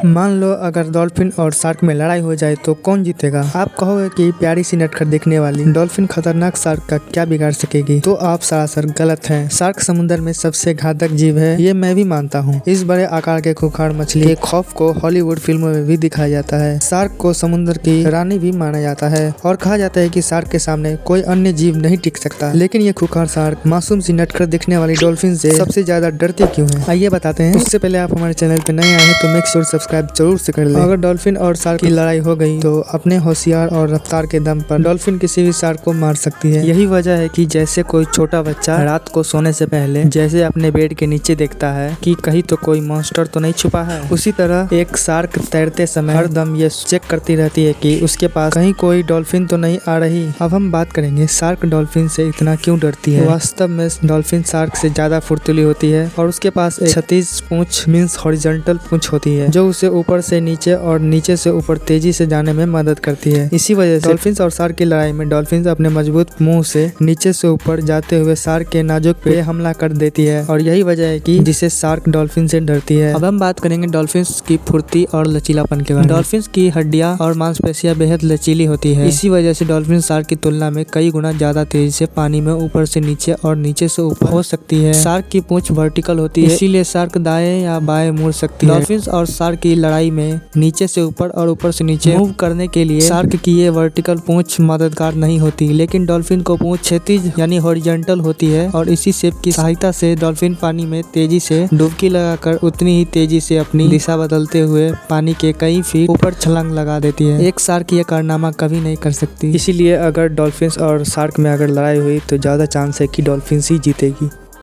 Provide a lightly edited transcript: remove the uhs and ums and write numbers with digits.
मान लो अगर डॉल्फिन और शार्क में लड़ाई हो जाए तो कौन जीतेगा। आप कहोगे कि प्यारी सी नटखट दिखने वाली डॉल्फिन खतरनाक शार्क का क्या बिगाड़ सकेगी, तो आप सरासर गलत हैं। शार्क समुद्र में सबसे घातक जीव है, ये मैं भी मानता हूँ। इस बड़े आकार के खूंखार मछली के खौफ को हॉलीवुड फिल्मों में भी दिखाया जाता है। शार्क को समुद्र की रानी भी माना जाता है और कहा जाता है कि शार्क के सामने कोई अन्य जीव नहीं टिक सकता। लेकिन ये खूंखार शार्क मासूम सी नटखट दिखने वाली डॉल्फिन से सबसे ज्यादा डरती क्यों है, आइए बताते हैं। उससे पहले आप हमारे चैनल पे नए आए हैं तो मेक श्योर सब्सक्राइब जरूर से कर लें। अगर डॉल्फिन और शार्क की लड़ाई हो गई तो अपने होशियार और रफ्तार के दम पर डॉल्फिन किसी भी शार्क को मार सकती है। यही वजह है कि जैसे कोई छोटा बच्चा रात को सोने से पहले जैसे अपने बेड के नीचे देखता है कि कहीं तो कोई मॉन्स्टर तो नहीं छुपा है, उसी तरह एक शार्क तैरते समय हर दम ये चेक करती रहती है कि उसके पास कहीं कोई डॉल्फिन तो नहीं आ रही। अब हम बात करेंगे शार्क डॉल्फिन से इतना क्यों डरती है। वास्तव में डॉल्फिन शार्क से ज्यादा फुर्तीली होती है और उसके पास एक 36 पूंछ मींस हॉरिजॉन्टल पूंछ होती है जो उसे ऊपर से नीचे और नीचे से ऊपर तेजी से जाने में मदद करती है। इसी वजह से डॉल्फिन और शार्क की लड़ाई में डॉल्फिन अपने मजबूत मुंह से नीचे से ऊपर जाते हुए शार्क के नाजुक पे हमला कर देती है और यही वजह है कि जिसे शार्क डॉल्फिन से डरती है। अब हम बात करेंगे डॉल्फिन की फुर्ती और लचीलापन के बारे में। डॉल्फिन की हड्डियां और मांसपेशियां बेहद लचीली होती है। इसी वजह से डॉल्फिन शार्क की तुलना में कई गुना ज्यादा तेजी से पानी में ऊपर से नीचे और नीचे से ऊपर हो सकती है। शार्क की पूंछ वर्टिकल होती है, इसीलिए शार्क दाएं या बाएं मुड़ सकती है। डॉल्फिन और शार्क की लड़ाई में नीचे से ऊपर और ऊपर से नीचे मूव करने के लिए शार्क की ये वर्टिकल पूंछ मददगार नहीं होती, लेकिन डॉल्फिन को पूंछ क्षैतिज यानी हॉरिजॉन्टल होती है और इसी शेप की सहायता से डॉल्फिन पानी में तेजी से डुबकी लगाकर उतनी ही तेजी से अपनी दिशा बदलते हुए पानी के कई फीट ऊपर छलांग लगा देती है। एक शार्क ये कारनामा कभी नहीं कर सकती। इसीलिए अगर डॉल्फिन और शार्क में अगर लड़ाई हुई तो ज्यादा चांस है कि डॉल्फिन ही जीतेगी।